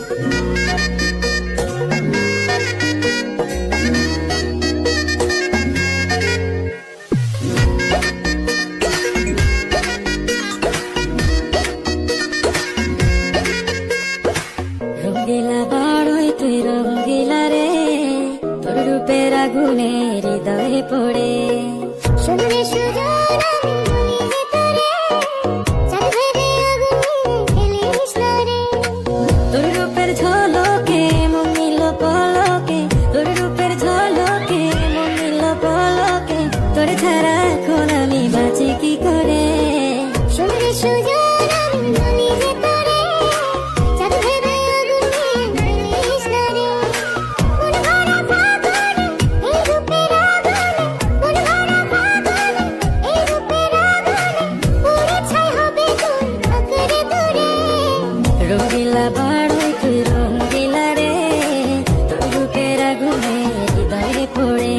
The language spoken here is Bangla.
রঙ্গিলা বাড়ই তুই রঙ্গিলা রে, তোর রূপের আগুনে হৃদয়ে পড়ে। শুনলে সুজন আমি ভেতরে, চাঁদ ভেবে আগুনে ফেলিস না রে। তোর রূপের ঝলকে মন নিল পলকে, তোর রূপের ঝলকে মন নিল পলকে, তোর ছাড়া এখন আমি বাঁচি কি করে। শুনলে সুজন আমি ভেতরে, চাঁদ ভেবে আগুনে ফেলিস না রে। মন ভরা ফাগুনে এই রূপের আগুনে, মন ভরা ফাগুনে এই রূপের আগুনে, পুড়ে ছাই হবে তোর আঁকড়ে দূরে। রঙ্গিলা বাড়ই তুই রঙ্গিলা রে, তোর রূপের আগুনে হৃদয়ে পড়ে।